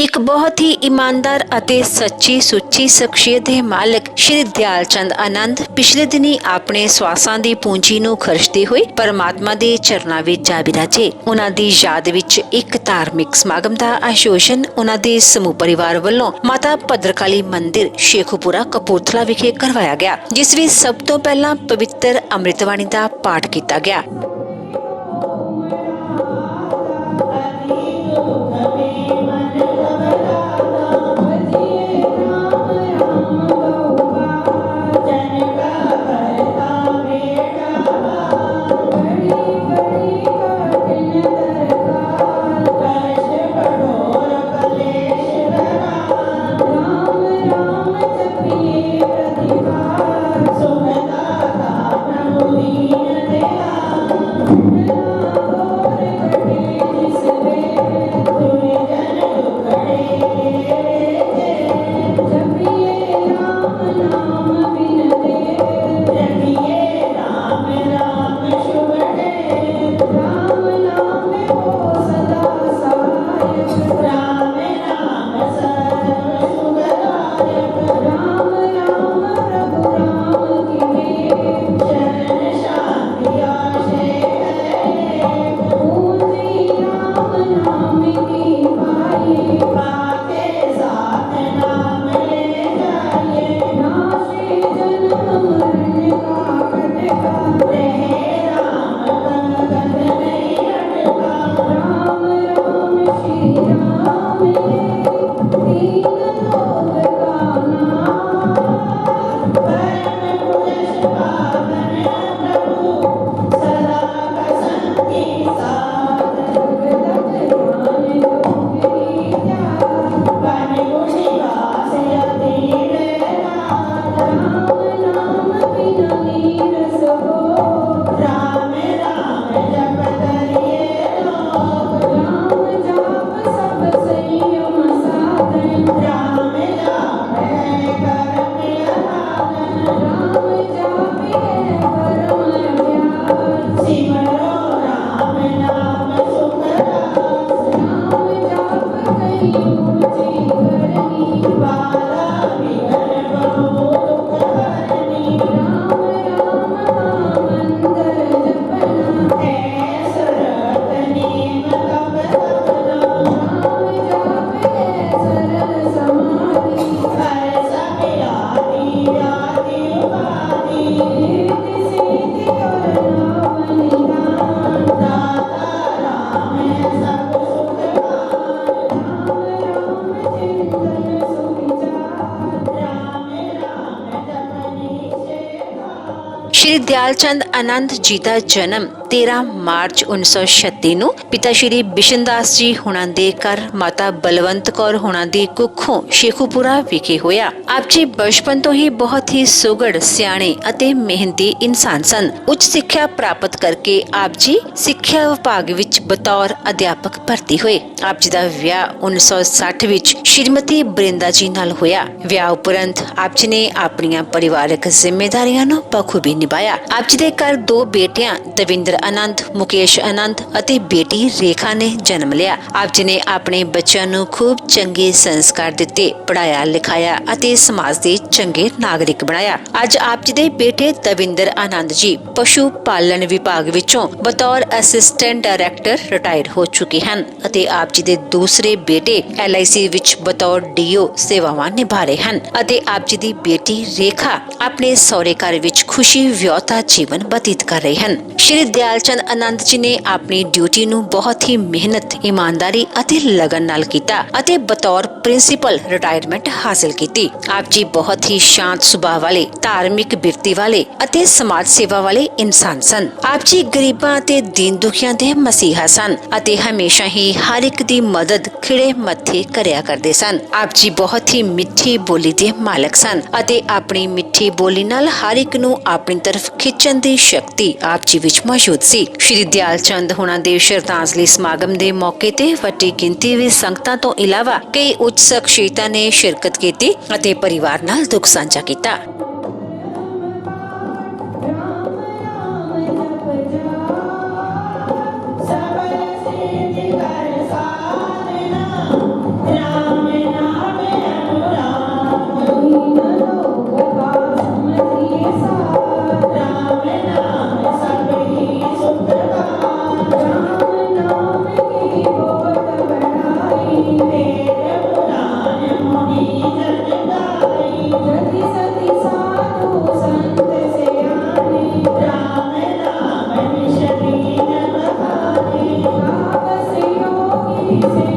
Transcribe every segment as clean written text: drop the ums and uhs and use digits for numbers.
ਇੱਕ ਬਹੁਤ ਹੀ ਇਮਾਨਦਾਰ ਅਤੇ ਸੱਚੀ ਸੁੱਚੀ ਸ਼ਖਸੀਅਤ ਦੇ ਮਾਲਕ ਸ਼੍ਰੀ ਦਿਆਲ ਚੰਦ ਆਨੰਦ ਪਿਛਲੇ ਦਿਨੀ ਆਪਣੇ ਸਵਾਸਾਂ ਦੀ ਪੂੰਜੀ ਨੂੰ ਖਰਚਦੇ ਹੋਏ ਪਰਮਾਤਮਾ ਦੇ ਚਰਨਾਂ ਵਿੱਚ ਜਾ ਬਿਰਾਜੇ। ਉਹਨਾਂ ਦੀ ਯਾਦ ਵਿੱਚ ਇੱਕ ਧਾਰਮਿਕ ਸਮਾਗਮ ਦਾ ਆਯੋਜਨ ਉਹਨਾਂ ਦੇ ਸਮੂਹ ਪਰਿਵਾਰ ਵੱਲੋਂ ਮਾਤਾ ਭਦਰਕਾਲੀ ਮੰਦਿਰ ਸ਼ੇਖੂਪੁਰਾ ਕਪੂਰਥਲਾ ਵਿਖੇ ਕਰਵਾਇਆ ਗਿਆ, ਜਿਸ ਵਿੱਚ ਸਭ ਤੋਂ ਪਹਿਲਾਂ ਪਵਿੱਤਰ ਅੰਮ੍ਰਿਤਬਾਣੀ ਦਾ ਪਾਠ ਕੀਤਾ ਗਿਆ। ਸ਼੍ਰੀ ਦਿਆਲ ਚੰਦ ਆਨੰਦ ਜੀ ਦਾ ਜਨਮ 13 ਮਾਰਚ 1936 ਨੂੰ ਪਿਤਾ ਸ਼੍ਰੀ ਬਿਸ਼ਨ ਦਾਸ ਜੀ ਹੁਣਾਂ ਦੇ ਘਰ ਮਾਤਾ ਬਲਵੰਤ ਕੌਰ ਹੁਣਾਂ ਦੀ ਕੁੱਖੋਂ ਸ਼ੇਖੂਪੁਰਾ ਵਿਖੇ ਹੋਇਆ। ਆਪ ਜੀ ਬਚਪਨ ਤੋਂ ਹੀ ਬਹੁਤ ਹੀ ਸੁਘੜ, ਸਿਆਣੇ ਅਤੇ ਮਿਹਨਤੀ ਇਨਸਾਨ ਸਨ। ਉੱਚ ਸਿੱਖਿਆ ਪ੍ਰਾਪਤ ਕਰਕੇ ਆਪ ਜੀ ਸਿੱਖਿਆ ਵਿਭਾਗ ਵਿੱਚ ਬਤੌਰ ਅਧਿਆਪਕ ਭਰਤੀ ਹੋਏ। ਆਪ ਜੀ ਦਾ ਵਿਆਹ 1960 ਵਿੱਚ ਸ਼੍ਰੀਮਤੀ ਬਰਿੰਦਾ ਜੀ ਨਾਲ ਹੋਇਆ। ਵਿਆਹ ਉਪਰੰਤ ਆਪ ਜੀ ਨੇ ਆਪਣੀਆਂ ਪਰਿਵਾਰਕ ਜ਼ਿੰਮੇਦਾਰੀਆਂ ਨੂੰ ਬਖੂਬੀ ਨਿਭਾਇਆ। ਆਪ ਜੀ ਦੇ ਘਰ ਦੋ ਬੇਟਿਆਂ ਦਵਿੰਦਰ ਆਨੰਦ, ਮੁਕੇਸ਼ ਆਨੰਦ ਅਤੇ ਬੇਟੀ ਰੇਖਾ ਨੇ ਜਨਮ ਲਿਆ। ਆਪ ਜੀ ਨੇ ਆਪਣੇ ਬੱਚਿਆਂ ਨੂੰ ਖੂਬ ਚੰਗੇ ਸੰਸਕਾਰ ਦਿੱਤੇ, ਪੜਾਇਆ ਲਿਖਾਇਆ ਅਤੇ ਸਮਾਜ ਦੇ ਚੰਗੇ ਨਾਗਰਿਕ ਬਣਾਇਆ। ਅੱਜ ਆਪ ਜੀ ਦੇ ਬੇਟੇ ਦਵਿੰਦਰ ਆਨੰਦ ਜੀ ਪਸ਼ੂ ਪਾਲਣ ਵਿਭਾਗ ਵਿੱਚੋਂ ਬਤੌਰ ਅਸਿਸਟੈਂਟ ਡਾਇਰੈਕਟਰ ਰਿਟਾਇਰ ਹੋ ਚੁੱਕੇ ਹਨ ਅਤੇ ਆਪ ਜੀ ਦੇ ਦੂਸਰੇ ਬੇਟੇ LIC ਵਿੱਚ ਬਤੌਰ DO ਸੇਵਾਵਾਂ ਨਿਭਾ ਰਹੇ ਹਨ ਅਤੇ ਆਪ ਜੀ ਦੀ ਬੇਟੀ ਰੇਖਾ ਆਪਣੇ ਸਹੁਰੇ ਘਰ ਵਿੱਚ ਖੁਸ਼ੀ ਵਿਅਹਤਾ ਜੀਵਨ ਬਤੀਤ ਕਰ ਰਹੇ ਹਨ। ਸ਼੍ਰੀ ਦਿਆਲ ਚੰਦ ਆਨੰਦ ਜੀ ਨੇ ਆਪਣੀ ਡਿਊਟੀ ਨੂੰ ਬਹੁਤ ਹੀ ਮਿਹਨਤ, ਇਮਾਨਦਾਰੀ ਅਤੇ ਲਗਨ ਨਾਲ ਕੀਤਾ ਅਤੇ ਬਤੌਰ ਪ੍ਰਿੰਸੀਪਲ ਰਿਟਾਇਰਮੈਂਟ ਹਾਸਲ ਕੀਤੀ। ਆਪ ਜੀ ਬਹੁਤ ਹੀ ਸ਼ਾਂਤ ਸੁਭਾਅ ਵਾਲੇ, ਧਾਰਮਿਕ ਬਿਰਤੀ ਵਾਲੇ ਅਤੇ ਸਮਾਜ ਸੇਵਾ ਵਾਲੇ ਇਨਸਾਨ ਸਨ। ਆਪ ਜੀ ਗਰੀਬਾਂ ਅਤੇ ਦੀਨ ਦੁਖੀਆਂ ਦੇ ਮਸੀਹਾ ਸਨ ਅਤੇ ਹਮੇਸ਼ਾ ਹੀ ਹਰ ਇੱਕ ਦੀ ਮਦਦ ਖਿੜੇ ਮੱਥੇ ਕਰਿਆ ਕਰਦੇ ਸਨ। ਆਪ ਜੀ ਬਹੁਤ ਹੀ ਮਿੱਠੀ ਬੋਲੀ ਦੇ ਮਾਲਕ ਸਨ ਅਤੇ ਆਪਣੀ ਮਿੱਠੀ ਬੋਲੀ ਨਾਲ ਹਰ ਇੱਕ ਨੂੰ ਆਪਣੀ ਤਰਫ ਖਿੱਚਣ ਦੀ ਸ਼ਕਤੀ ਆਪ ਜੀ ਵਿੱਚ ਮੌਜੂਦ ਸੀ। ਸ਼੍ਰੀ ਦਿਆਲ ਚੰਦ ਹੁਣਾਂ ਦੇ ਸ਼ਰਧਾਂਜਲੀ ਸਮਾਗਮ ਦੇ ਮੌਕੇ ਤੇ ਵੱਡੀ ਗਿਣਤੀ ਵਿੱਚ ਸੰਗਤਾਂ ਤੋਂ ਇਲਾਵਾ ਕਈ ਉੱਚ ਸ਼ਖਸੀਅਤਾਂ ਨੇ ਸ਼ਿਰਕਤ ਕੀਤੀ ਅਤੇ ਪਰਿਵਾਰ ਨਾਲ ਦੁੱਖ ਸਾਂਝਾ ਕੀਤਾ। ਰਾਮ पावन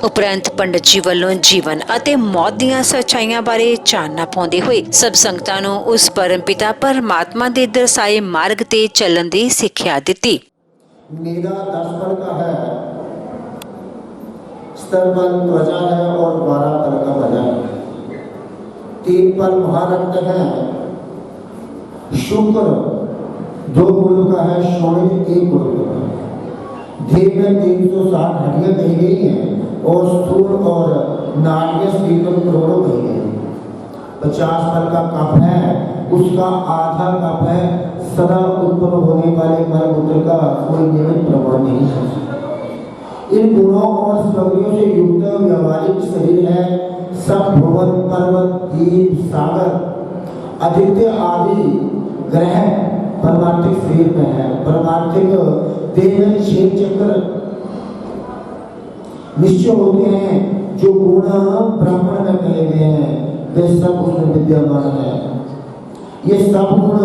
ਉਪਰੰਤ ਪੰਡਤ ਜੀ ਵੱਲੋਂ ਜੀਵਨ ਅਤੇ ਮੌਤ ਦੀਆਂ ਸੱਚਾਈਆਂ ਬਾਰੇ ਚਾਨਣਾ ਪਾਉਂਦੇ ਹੋਏ ਸਭ ਸੰਗਤਾਂ ਨੂੰ ਉਸ ਪਰਮਪਿਤਾ ਪਰਮਾਤਮਾ ਦੇ ਦਰਸਾਏ ਮਾਰਗ ਤੇ ਚੱਲਣ ਦੀ ਸਿੱਖਿਆ ਦਿੱਤੀ। मेरा 10 पल का है, स्तर पल त्वचा है और 12 पल का वजन है। 3 पल महारक्त है, शुक्र 2 गुरु का है, शोणित 1 गुरु का है। देह में 360 हड्डियां कही गई हैं और स्थूल और नाड़ियां शरीर में करोड़ों कही गई हैं। 50 पल का कप है, उसका आधा कप है सदा उत्पन्न होने वाले मलमूत्र का कोई नियमित प्रमाण नहीं है। इन गुणों और सामग्रियों से युक्त व्यवहारिक शरीर है। सब भुवन पर्वत द्वीप सागर आदित्य आदि ग्रह परमार्थिक शरीर में है। परमार्थिक देह में 6 चक्र निश्चय होते हैं। जो गुण ब्राह्मण में कहे गए हैं वे सब उसमें विद्यमान है। ये सब गुण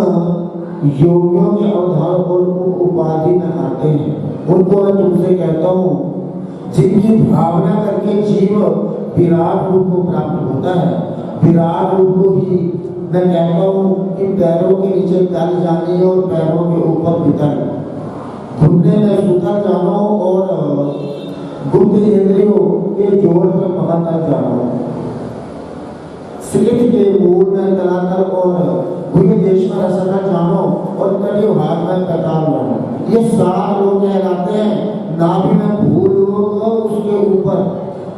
योगियों के अवधान और उपाधि में आते हैं। उनको मैं तुमसे कहता हूँ, जिनकी भावना करके जीव विराट रूप को प्राप्त होता है। विराट रूप को ही मैं कहता हूँ कि पैरों के नीचे तल जाने और पैरों के ऊपर भीतर घुटने में सूता जानो और गुप्त इंद्रियों के जोड़ में महत्ता जानो। सिलिट के मूल में तलाकर और भूमि देश में रसना जानो और कड़ी भाग में कटार जानो। ये 7 लोग कहलाते हैं। नाभि में भूलोक, उसके ऊपर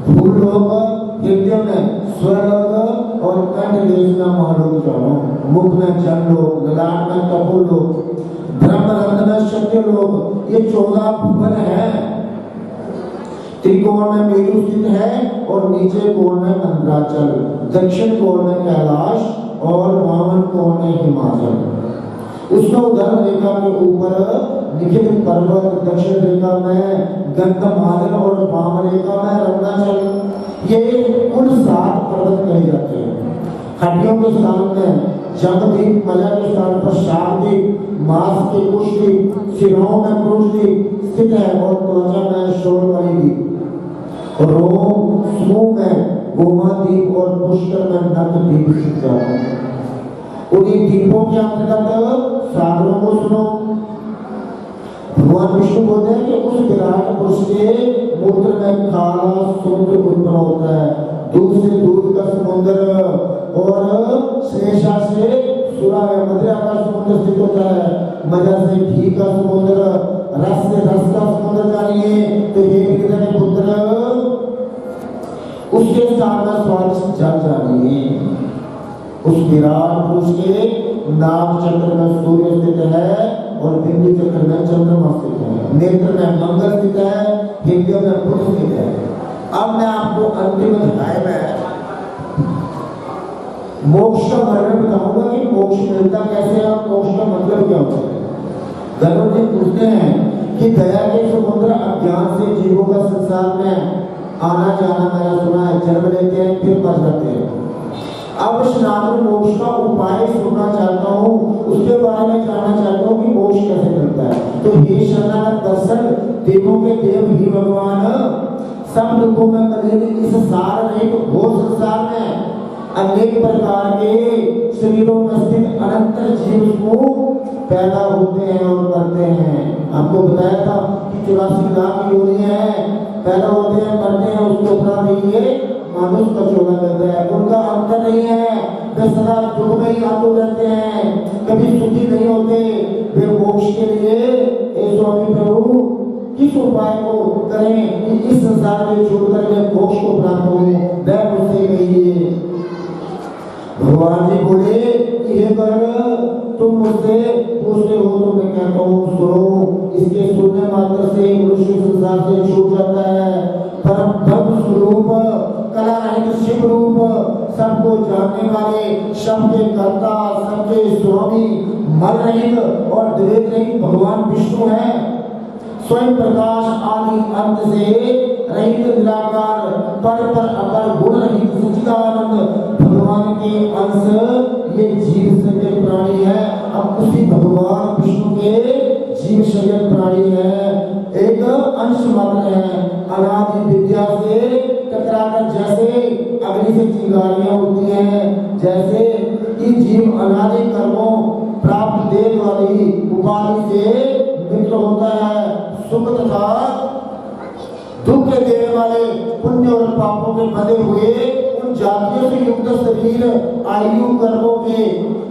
भूलोक, हृदय में स्वरलोक और कंठ देश में महलोक जानो। मुख में जनलोक, ललाट में तपोलोक, ब्रह्मरंध्र में सत्यलोक। ये 14 भुवन है। त्रिकोण में मेरु स्थित है और नीचे कोण में मंदराचल, दक्षिण कोण में कैलाश और वामन कोण में हिमाचल। उसका उधर रेखा के ऊपर निखिल पर्वत, दक्षिण रेखा में गंधमादन और वाम रेखा में रत्नाचल। ये कुल 7 पर्वत कहे जाते हैं। हड्डियों के स्थान में जगदीप, मलय के स्थान पर शारदीप, मांस के कुशदीप, सिरों में क्रूशदीप स्थित है और त्वचा में शोणमणिदीप, रोम समूह में गोमादीप और पुष्कर में नखदीप स्थित है। उन्हीं दीपों के अंतर्गत सागरों को सुनो। भगवान विष्णु बोलते हैं कि उस विराट पुरुष के मूत्र में काला समुद्र उत्पन्न होता है। दूध से दूध का समुद्र और शेषा से सुरा मदिरा का समुद्र स्थित होता है। मजा से घी का समुद्र, रस से रस का समुद्र जानिए। तो ये विग्रह पुत्र उसके साथ में स्वादिष्ट जल जानिए। उस विराट पुरुष के नाभ चक्र में सूर्य स्थित है और बिंदु चक्र में चंद्रमा स्थित है। नेत्र में मंगल स्थित है, हृदय में बुध स्थित है। अब मैं आपको अंतिम अध्याय में मोक्ष का वर्णन बताऊंगा कि मोक्ष मिलता कैसे है और मोक्ष का मतलब क्या होता है। गरुड़ जी पूछते हैं कि दया के समुद्र अज्ञान से जीवों का संसार में आना जाना मैंने सुना है। जन्म लेते हैं फिर मर जाते हैं। अब सनातन मोक्ष का उपाय सुनना चाहता हूँ, उसके बारे में जानना चाहता हूँ कि मोक्ष कैसे मिलता है। तो हे शरणागत दर्शन, देवों के देव ही भगवान सब दुखों में कलेरी इस सार रहित घोर संसार में अनेक प्रकार के शरीरों में स्थित अनंत जीव को पैदा होते हैं और मरते हैं। आपको बताया था कि 84 लाख योनियां हैं, पैदा होते हैं, मरते हैं, उसके उपरांत ये मनुष्य का चोला करता है। उनका अंत नहीं है, वे सदा दुख में ही आतुर रहते हैं, कभी सुखी नहीं होते। वे मोक्ष के लिए हे स्वामी प्रभु किस उपाय को करें कि इस संसार में छोड़कर वे मोक्ष को प्राप्त हो, वह मुझसे कहिए। भगवान जी बोले कि हे कर तुम मुझसे पूछते हो तो मैं कहता हूँ सुनो। इसके सुनने मात्र से मनुष्य संसार से छूट जाता है। परम ब्रह्म स्वरूप कला रहित शिव रूप सबको जानने वाले, सबके कर्ता, सबके स्वामी, मर रहित और द्वेष रहित भगवान विष्णु है। स्वयं प्रकाश आदि अंत से रहित निराकार पर अपर गुण रहित सच्चिदानंद भगवान के अंश ये जीव शरीर प्राणी है। अब उसी भगवान विष्णु के जीव शरीर प्राणी है, एक अंश मात्र है। अनादि विद्या से चिंगारियां होती हैं, जैसे कि जीव अनादि कर्मों प्राप्त देह वाली उपाधि से मित्र होता है, सुख तथा दुख देने वाले पुण्य और पापों में बंधे हुए उन जातियों से युक्त शरीर आयु कर्मों के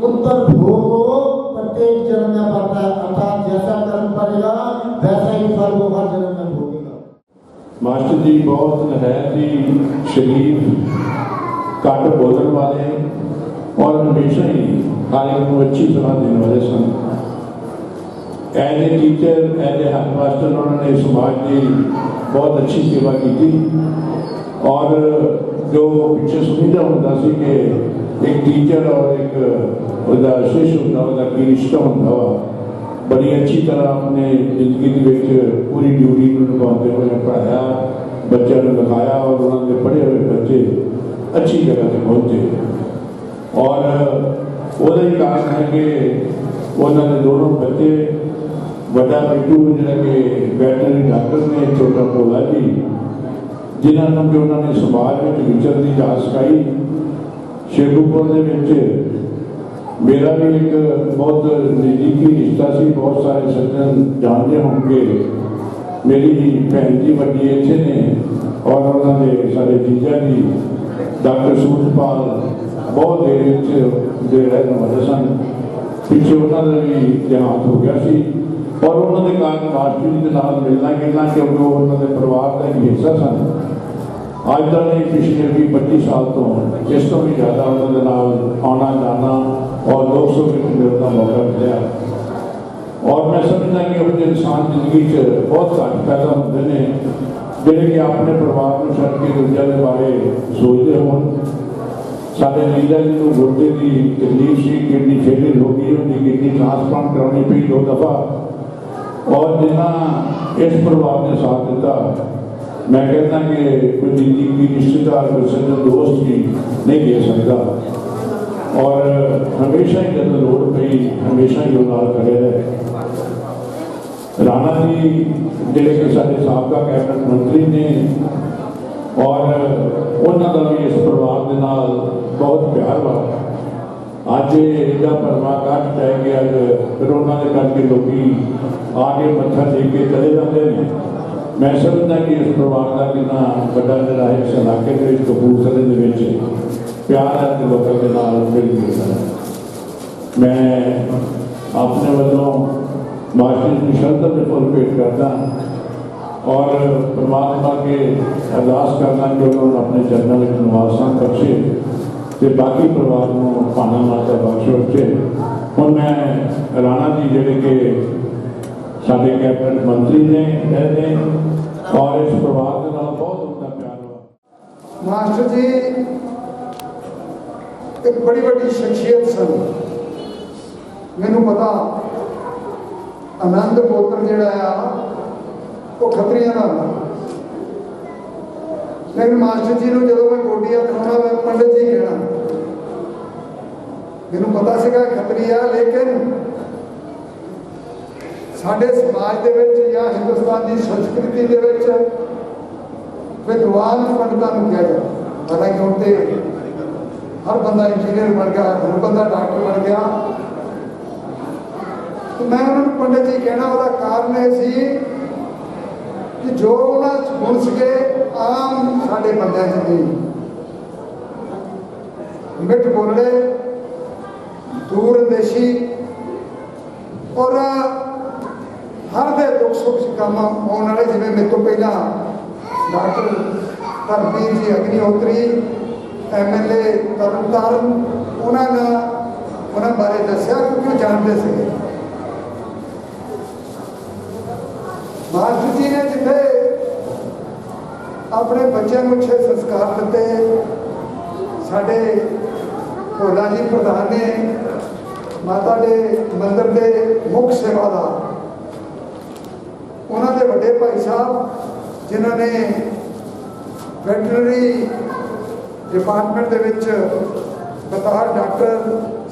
उत्तर भोग को प्रत्येक जन्म में पाता है, अर्थात जैसा कर्म करेगा वैसा ही फल वो हर जन्म में भोगेगा। मास्टर जी बहुत नहायत शरीफ घट बोलने वाले और हमेशा ही हर एक को अच्छी सलाह देने वाले सन। As a teacher, as a headmaster उन्होंने समाज की बहुत अच्छी सेवा की। और जो पिछले सुविधा होता सी कि एक टीचर और एक शिष्य होंगे की रिश्ता होंगे वा, बड़ी अच्छी तरह अपने जिंदगी के पूरी ड्यूटी को निभाते हुए पढ़ाया, बच्चों ने लिखाया और उन्होंने पढ़े हुए बच्चे अच्छी जगह से पहुँचे। और वो कारण है कि उन्होंने दोनों बच्चे बड़ा बिटू जो कि वैटनरी डॉक्टर ने, छोटा भोला जी, जिन्होंने कि उन्होंने समाज में विचर की जाच सिखाई। शेखूपुर के मेरा भी एक बहुत नज़दीकी रिश्ता सी, बहुत सारे सज्जन जानते होंगे। मेरी भैन जी वड्डी इत्थे ने और उन्होंने सारे जीजा जी डॉक्टर सूरजपाल बहुत देर रहने वाले सन। पिछले उन्होंने भी देहांत हो गया सी और उन्होंने कारण मास्टर जी के नाल मिलना गिलना, क्योंकि वो उन्होंने परिवार का एक हिस्सा सन। अज तक नहीं, पिछले भी 25 साल तो इस तो भी ज़्यादा उन्होंने नाल आना जाना और 200 मिलने का मौका मिला। और मैं समझदा कि उस इंसान जिंदगी बहुत घट पैदा होते हैं जोड़े कि अपने परिवार को छड़ के दूसरों के बारे सोचते हो। साढ़े लीडर जी को गुर्दे की तकलीफ सी, किडनी फेलियर हो गई, उनकी किडनी ट्रांसप्लांट करानी पई 2 दफ़ा। और जिन्ना इस परिवार ने साथ दिता, मैं कहता कि कोई जिंदगी की रिश्तेदार, कोई सज्जन दोस्त भी नहीं दे सकता। और हमेशा ही जब लोड़ पई हमेशा ही नाल खड़े रहे। राणा जी जिले के सारे साबका कैबिनेट मंत्री ने और उन्होंने भी इस परिवार के नाल बहुत प्यार वा। अज एडा भरवा कट है कि अज कोरोना के करके लोग आके मत्था टेक के चले जाते हैं। मैं समझदा कि इस परिवार का कितना बड़ा जरा इस इलाके के कपूरथले के प्यार है कि लोगों के नाल मिल मिलता है। मैं अपने वालों मास्टर की श्रद्धा में फुल भेंट करता और परमात्मा के अरदास करना कि उन्होंने अपने चरणों में निवासा बख्शे तो बाकी परिवार को पाना माता बख्श बख्शे। और मैं राणा जी जोड़े कि साढ़े कैबिनेट मंत्री ने रहते और इस परिवार के नाल बहुत उनका प्यार हुआ। मास्टर जी एक बड़ी बड़ी शख्सियत सन। मैनू पता आनंद गोत्र जोड़ा वो खतरिया का, लेकिन मास्टर जी को जो मैं गोडिया दिखाना मैं पंडित जी कहना। मैनू पता सीगा खतरी आ, लेकिन साडे समाज दे विच या हिंदुस्तान की संस्कृति दे विच विद्वान पंडितां नूं कहा जाता। हालांकि हुण ते हर बंदा इंजीनियर बन गया, हर बंदा डॉक्टर बन गया। तो मैं उन्होंने पंडित जी कहना वाला कारण यह सी कि जो उन्होंने गुण सके आम साढ़े बंदे नहीं। मिठ बोलने, दूरंदेशी और हर दे दुख सुख काम आने वाले, जिवें मेरे तो पहला डॉक्टर धर्मवीर जी अग्निहोत्री MLA तरनताਰਨ उन्होंने बारे दसिया क्योंकि वो जानते थे। मास्टर जी ने जिथे अपने बच्चों को अच्छे संस्कार दिते, साढ़े भोला जी प्रधान ने माता के मंदिर के मुख्य सेवादार, उन्होंने बड़े भाई साहब जिन्होंने वैटनरी डिपार्टमेंट के बतौर डॉक्टर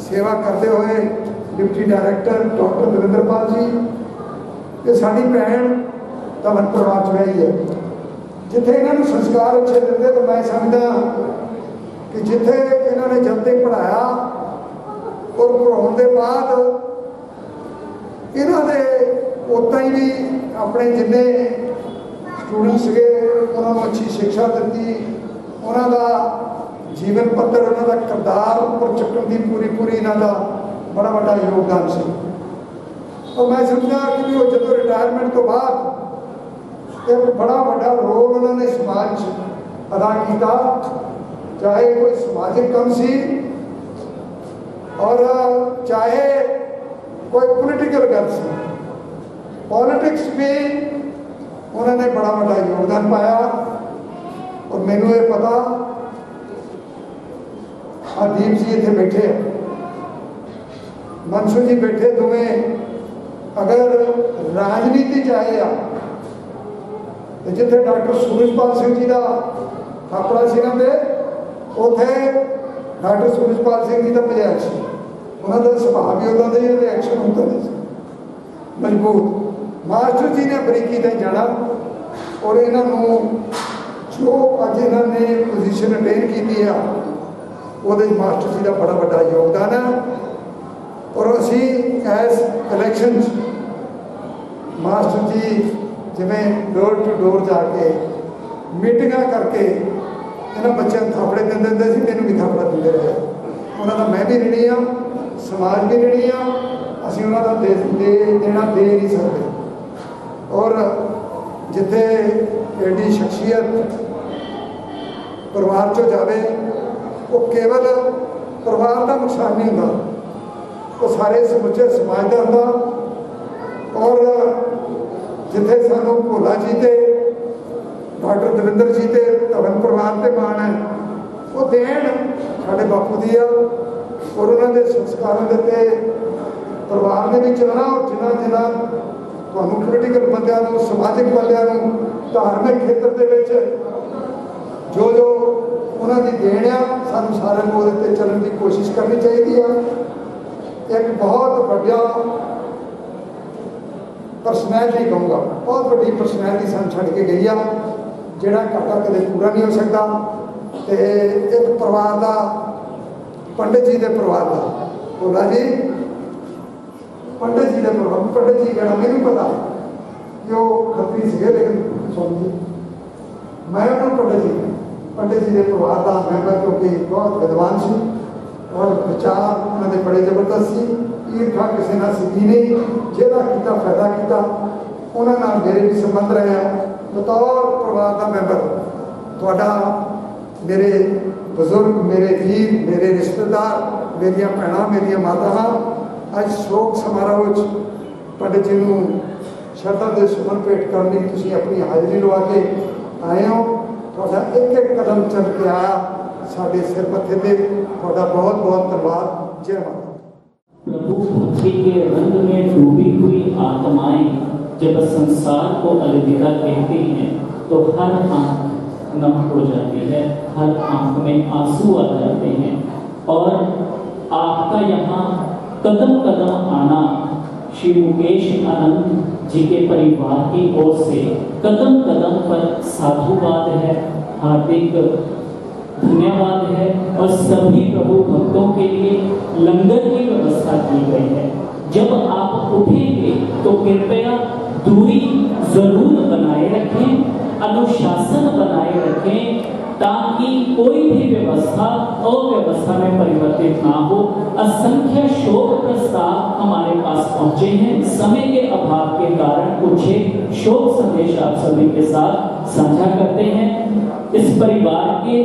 सेवा करते हुए डिप्टी डायरैक्टर डॉक्टर दविंदरपाल जी, ये साड़ी भैन धवन परिवार च रही है। जिथे इन्होंने संस्कार अच्छे दिते तो मैं समझदा कि जिथे इन्होंने जब तक पढ़ाया और पढ़ाने के बाद इन्होंने उतना ही भी अपने जिन्ने स्टूडेंट्स गए उन्होंने अच्छी शिक्षा दी, उन्होंने जीवन पद्धर उन्होंने किरदार उपर चुकन की पूरी पूरी इन्हों का बड़ा बड़ा योगदान से। और मैं समझा कि वो जो रिटायरमेंट तो बाद एक बड़ा बड़ा रोल उन्होंने समाज अदा किया, चाहे कोई समाजिक काम सी और चाहे कोई पॉलिटिकल गल सी। पॉलिटिक्स में उन्होंने बड़ा बड़ा योगदान पाया। और मैनू ये पता दीप जी इतने बैठे, मनसू जी बैठे, दोवें अगर राजनीति चाहे तो जिथे डॉक्टर सूरजपाल सिंह जी का थापड़ा से उथे डॉक्टर सूरजपाल सिंह जी का मजाक से, उन्होंने सुभाव भी उदा ही रिएक्शन होता नहीं मजबूत। मास्टर जी ने बरीकी नहीं जाना और इन्हों जो अज इन्होंने पोजीशन अटेन की है वो मास्टर जी का बड़ा बड़ा योगदान है। और असी एज इलेक्शन मास्टर जी जिमें डोर टू डोर जाके मीटिंग करके इन्होंने बच्चों थापड़े देंदे सी, मैनू भी थापड़ा देंदे रहे। उन्होंने मैं भी ऋणी हाँ, समाज भी ऋणी हाँ, असीं उन्होंने देना दे नहीं सकते। और जिथे एडी शख्सियत परिवार चो जाए वो केवल परिवार का नुकसान नहीं होता, वो सारे समुचे समाज का होता। और जिथे सानू भोला जी ते डॉक्टर दविंदर जी ते धवन परिवार से मान है, वो देन साढ़े बापू दी आ। और उन्होंने संस्कारों के परिवार ने भी चलना। और जिन्हें जिन्हें पोलिटिकल बंदियां नूं, समाजिक बंदियां नूं, धार्मिक खेत्र के जो जो उन्होंने देन आ, सानू सारे को चलने की कोशिश करनी चाहिए। एक बहुत बढ़िया परसनैलिटी कहूँगा, बहुत बड़ी परसनैलिटी सन छड़ के गई आ, जोड़ा घाटा कदे पूरा नहीं हो सकता। तो एक परिवार का पंडित जी के परिवार का भोला जी, पंडित जी के परिवार, पंडित जी कहना मैंने पता कि वो खतरी से, लेकिन सुन जी मैं उन्होंने पंडित जी के परिवार का मैंबर, क्योंकि बहुत विद्वान सी और विचार उन्होंने बड़े जबरदस्त सी। ईर्खा किसी ना सीखी नहीं, जेदा किया फायदा किया। उन्होंने मेरे भी संबंध रहे हैं। बतौर परिवार का मैंबर थोड़ा मेरे बुजुर्ग, मेरे वीर, मेरे रिश्तेदार, मेरिया भैन, मेरिया मातावां अज शोक समारोह पंडित जी को श्रद्धा के सुमन भेंट करने तुसीं अपनी हाजिरी लवा के आए हो। थोड़ा एक एक कदम चल के आया साढ़े सिर मत्थे ते, थोड़ा बहुत बहुत धन्यवाद। जय माता। प्रभु भक्ति के रंग में डूबी हुई आत्माएं जब संसार को अलविदा कहती हैं तो हर आंख नम हो जाती है, हर आंख में आंसू आ जाते हैं। और आपका यहाँ कदम कदम आना श्री मुकेश आनंद जी के परिवार की ओर से कदम कदम पर साधुवाद है, हार्दिक धन्यवाद है। और सभी प्रभु भक्तों के लिए लंगर की व्यवस्था की गई है। जब आप उठेंगे तो कृपया दूरी जरूर बनाए रखें, अनुशासन बनाए रखें, ताकि कोई भी व्यवस्था अव्यवस्था में परिवर्तित ना हो। असंख्य शोक प्रस्ताव हमारे पास पहुंचे हैं, समय के अभाव के कारण कुछ शोक संदेश आप सभी के साथ साझा करते हैं। इस परिवार के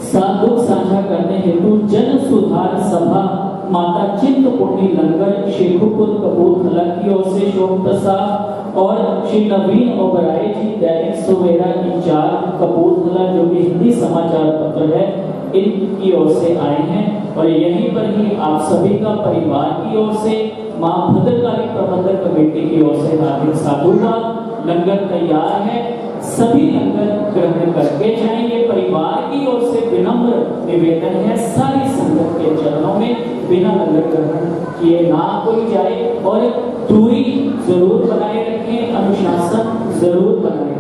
साथ दुख साझा करने हेतु जन सुधार सभा माता चिंतपूर्णी लंगर शेखुपुर कपूरथला की ओर से शोक प्रस्ताव और श्री नवीन ओबराय जी दैनिक सवेरा इंचार्ज कपूरथला जो कि हिंदी समाचार पत्र है, इनकी ओर से आए हैं। और यहीं पर ही आप सभी का परिवार की ओर से मां भद्रकाली प्रबंधक कमेटी की ओर से हार्दिक साधुवाद। लंगर तैयार है, सभी लंगर ग्रहण करके जाएंगे। परिवार की ओर से विनम्र निवेदन है सारी संगत के चरणों में बिना लंगर ग्रहण किए ना कोई जाए और दूरी जरूर बनाए रखें, अनुशासन जरूर बनाए